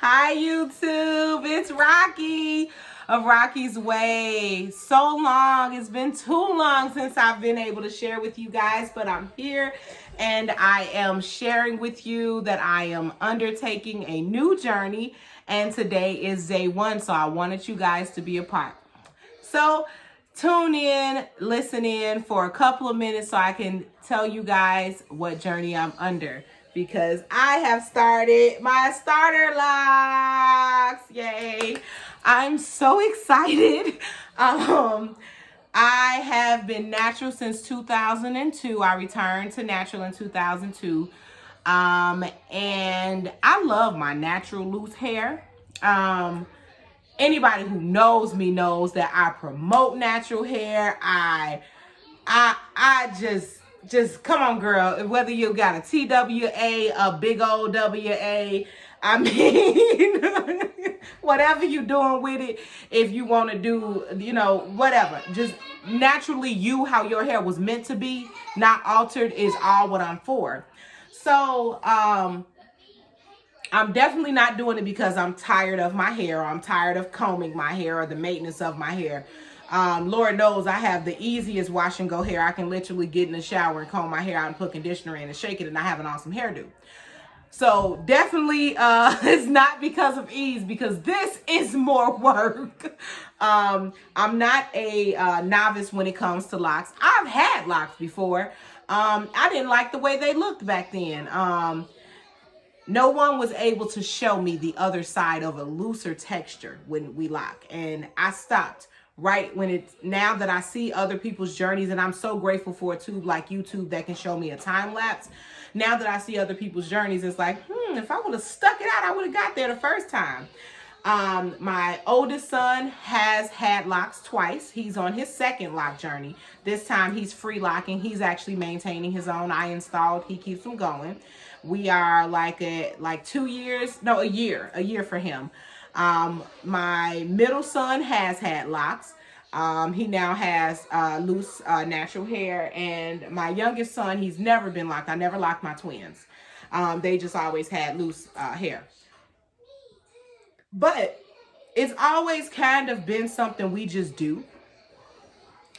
Hi YouTube, it's Rocky of Rocky's Way. So long, it's been too long since I've been able to share with you guys, but I'm here and I am sharing with you that I am undertaking a new journey, and today is day one, so I wanted you guys to be a part. So tune in, listen in for a couple of minutes so I can tell you guys what journey I'm under, because I have started my starter locks. Yay. I'm so excited. I have been natural since 2002. I returned to natural in 2002. And I love my natural loose hair. Anybody who knows me knows that I promote natural hair. I just come on, girl. Whether you got a TWA, a big old WA, I mean, whatever you doing with it, if you want to do, whatever, just naturally how your hair was meant to be, not altered, is all what I'm for. So, I'm definitely not doing it because I'm tired of my hair, or I'm tired of combing my hair, or the maintenance of my hair. Lord knows I have the easiest wash and go hair. I can literally get in the shower and comb my hair out and put conditioner in and shake it, and I have an awesome hairdo. So definitely it's not because of ease, because this is more work. I'm not a novice when it comes to locks. I've had locks before. I didn't like the way they looked back then. No one was able to show me the other side of a looser texture when we lock. And I stopped right when now that I see other people's journeys, and I'm so grateful for a tube like YouTube that can show me a time lapse. Now that I see other people's journeys, it's like, if I would have stuck it out, I would have got there the first time. My oldest son has had locks twice. He's on his second lock journey. This time he's free locking. He's actually maintaining his own. I installed, he keeps them going. We are like 2 years, no, a year for him. My middle son has had locks. He now has loose natural hair, and my youngest son, he's never been locked. I never locked my twins. They just always had loose hair. But it's always kind of been something we just do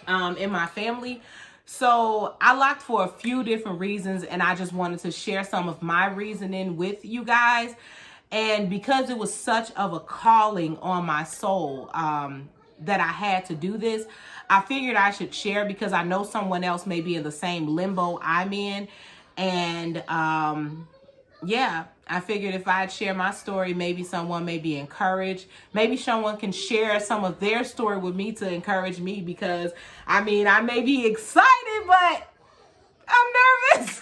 in my family. So I locked for a few different reasons, and I just wanted to share some of my reasoning with you guys. And because it was such of a calling on my soul that I had to do this, I figured I should share, because I know someone else may be in the same limbo I'm in. And yeah, I figured if I'd share my story, maybe someone may be encouraged. Maybe someone can share some of their story with me to encourage me, because I mean, I may be excited, but I'm nervous.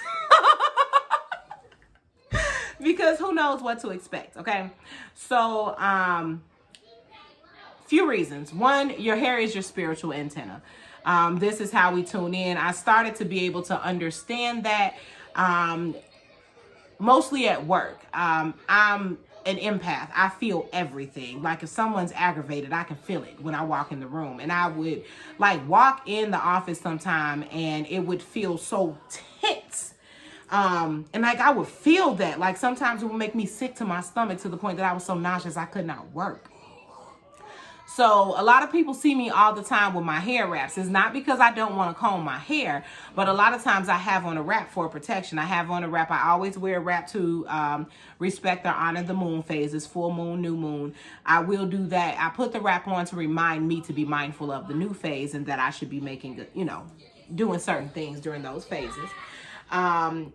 Because who knows what to expect, okay? So, few reasons. One, your hair is your spiritual antenna. This is how we tune in. I started to be able to understand that mostly at work. I'm an empath. I feel everything. Like if someone's aggravated, I can feel it when I walk in the room. And I would like walk in the office sometime, and it would feel so tense. And like I would feel that. Like sometimes it would make me sick to my stomach, to the point that I was so nauseous I could not work. So a lot of people see me all the time with my hair wraps. It's not because I don't want to comb my hair, but a lot of times I have on a wrap for protection. I have on a wrap. I always wear a wrap to respect or honor the moon phases, full moon, new moon. I will do that. I put the wrap on to remind me to be mindful of the new phase, and that I should be making, doing certain things during those phases. And,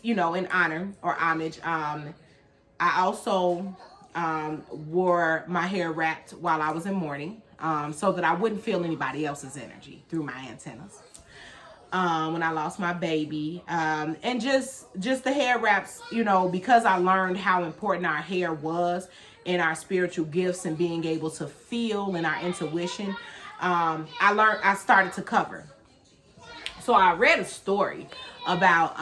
in honor or homage, I also wore my hair wrapped while I was in mourning, so that I wouldn't feel anybody else's energy through my antennas. When I lost my baby, and just the hair wraps, because I learned how important our hair was in our spiritual gifts and being able to feel in our intuition. I started to cover. So I read a story about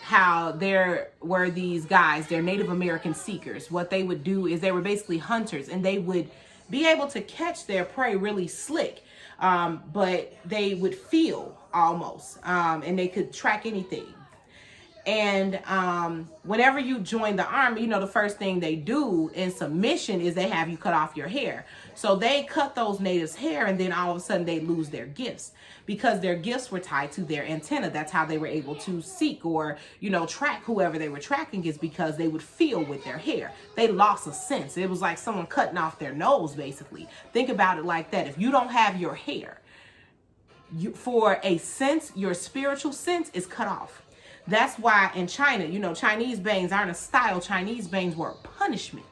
how there were these guys, they're Native American seekers. What they would do is they were basically hunters, and they would be able to catch their prey really slick, but they would feel almost, and they could track anything. And whenever you join the army, you know, the first thing they do in submission is they have you cut off your hair. So they cut those natives' hair, and then all of a sudden they lose their gifts because their gifts were tied to their antenna. That's how they were able to seek or, you know, track whoever they were tracking, is because they would feel with their hair. They lost a sense. It was like someone cutting off their nose, basically. Think about it like that. If you don't have your hair, for a sense, your spiritual sense is cut off. That's why in China, you know, Chinese bangs aren't a style. Chinese bangs were a punishment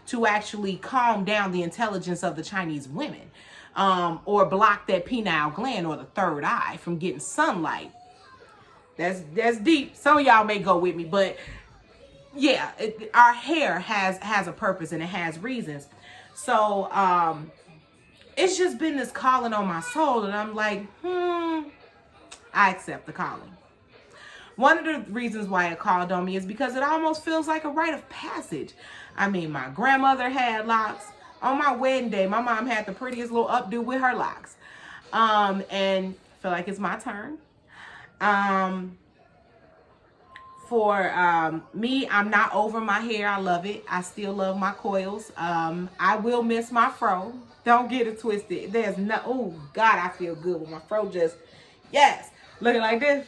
to actually calm down the intelligence of the Chinese women, or block that pineal gland or the third eye from getting sunlight. That's deep. Some of y'all may go with me, but yeah, our hair has a purpose and it has reasons. So it's just been this calling on my soul, and I'm like, I accept the calling. One of the reasons why it called on me is because it almost feels like a rite of passage. I mean, my grandmother had locks. On my wedding day, my mom had the prettiest little updo with her locks. And I feel like it's my turn. For me, I'm not over my hair. I love it. I still love my coils. I will miss my fro. Don't get it twisted. There's no, oh God, I feel good with my fro just, yes, looking like this.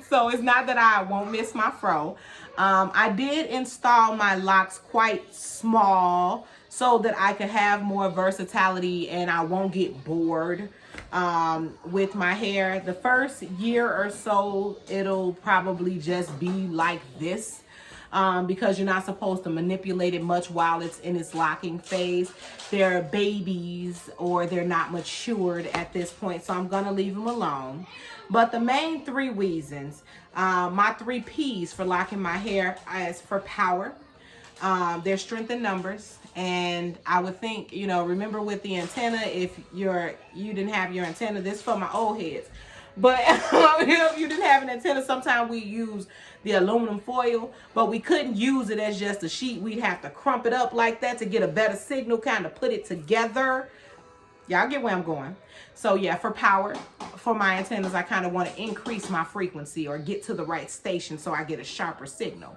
So it's not that I won't miss my fro. I did install my locks quite small so that I could have more versatility and I won't get bored with my hair. The first year or so, it'll probably just be like this. Because you're not supposed to manipulate it much while it's in its locking phase. They're babies or they're not matured at this point, so I'm gonna leave them alone. But the main three reasons, my 3 P's for locking my hair is for power, their strength in numbers, and I would think, you know, remember with the antenna, if you didn't have your antenna, this is for my old heads. But if you didn't have an antenna, sometimes we use the aluminum foil, but we couldn't use it as just a sheet. We'd have to crump it up like that to get a better signal, kind of put it together. Y'all get where I'm going. So yeah, for power, for my antennas, I kind of want to increase my frequency or get to the right station so I get a sharper signal.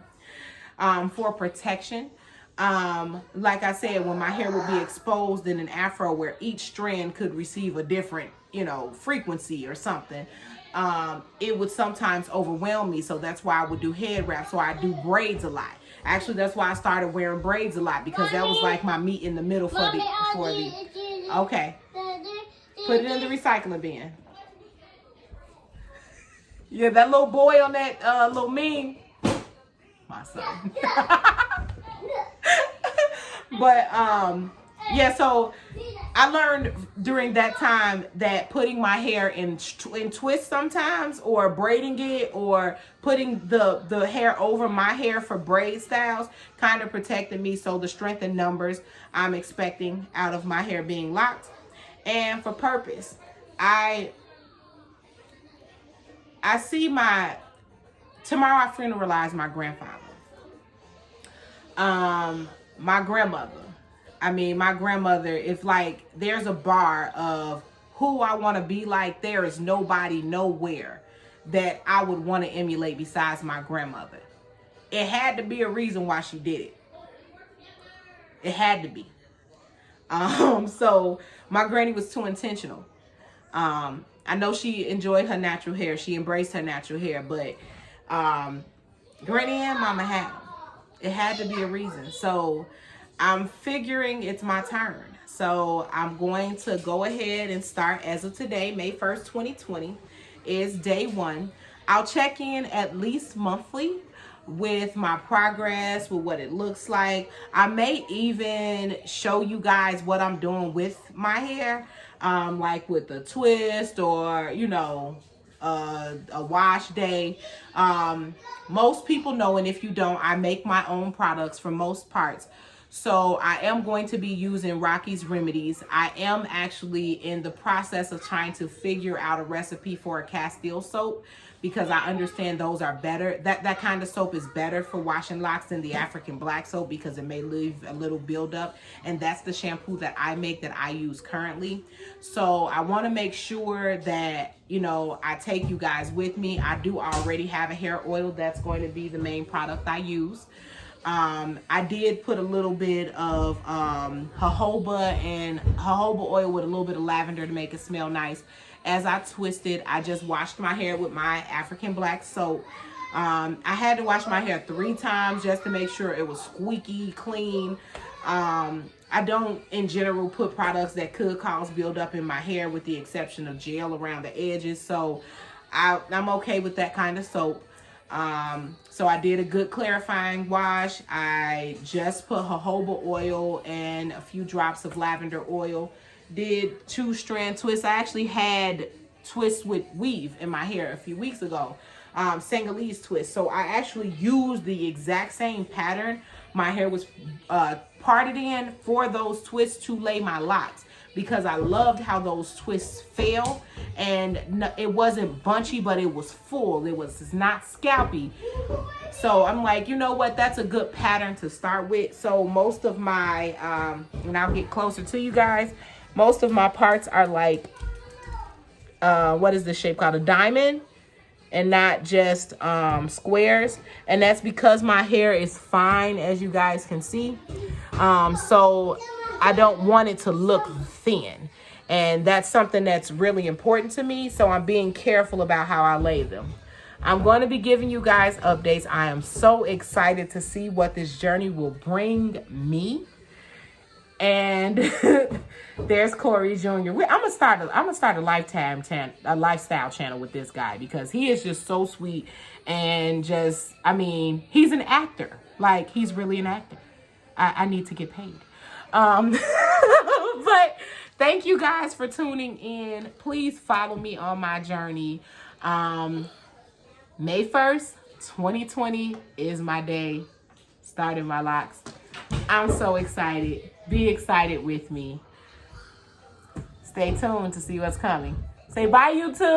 For protection, like I said, when my hair would be exposed in an afro where each strand could receive a different, you know, frequency or something, it would sometimes overwhelm me. So that's why I would do head wraps, or I do braids a lot. Actually, that's why I started wearing braids a lot, because that was like my meat in the middle for the okay. Put it in the recycling bin. Yeah, that little boy on that little meme, my son. But yeah, so I learned during that time that putting my hair in twists sometimes, or braiding it, or putting the hair over my hair for braid styles kind of protected me. So the strength in numbers I'm expecting out of my hair being locked. And for purpose, I see tomorrow I funeralize my grandfather. My grandmother. I mean, my grandmother, if like there's a bar of who I want to be like, there is nobody nowhere that I would want to emulate besides my grandmother. It had to be a reason why she did it. It had to be. So my granny was too intentional. I know she enjoyed her natural hair. She embraced her natural hair, but granny and mama had them. It had to be a reason. So I'm figuring it's my turn. So I'm going to go ahead and start as of today, May 1st, 2020 is day 1. I'll check in at least monthly with my progress, with what it looks like. I may even show you guys what I'm doing with my hair, like with a twist or, you know, a wash day. Most people know, and if you don't, I make my own products for most parts. So I am going to be using Rocky's Remedies. I am actually in the process of trying to figure out a recipe for a Castile soap, because I understand those are better. That kind of soap is better for washing locks than the African black soap because it may leave a little buildup. And that's the shampoo that I make, that I use currently. So I want to make sure that, you know, I take you guys with me. I do already have a hair oil that's going to be the main product I use. I did put a little bit of jojoba oil with a little bit of lavender to make it smell nice. As I twisted, I just washed my hair with my African black soap. I had to wash my hair 3 times just to make sure it was squeaky clean. I don't, in general, put products that could cause buildup in my hair, with the exception of gel around the edges. So I'm okay with that kind of soap. So I did a good clarifying wash. I just put jojoba oil and a few drops of lavender oil. Did 2-strand twists. I actually had twists with weave in my hair a few weeks ago. Senegalese twist. So I actually used the exact same pattern my hair was parted in for those twists to lay my locks, because I loved how those twists fell, and it wasn't bunchy, but it was full. It's not scalpy. So I'm like, you know what? That's a good pattern to start with. So most of my, and I'll get closer to you guys, most of my parts are like, what is this shape called? A diamond, and not just squares. And that's because my hair is fine, as you guys can see. So I don't want it to look thin. And that's something that's really important to me. So I'm being careful about how I lay them. I'm going to be giving you guys updates. I am so excited to see what this journey will bring me. And there's Corey Jr. I'm gonna start a lifestyle channel with this guy, because he is just so sweet, and just, I mean, he's an actor. Like, he's really an actor. I need to get paid. But thank you guys for tuning in. Please follow me on my journey. May 1st, 2020 is my day, starting my locks. I'm so excited. Be excited with me. Stay tuned to see what's coming. Say bye, YouTube.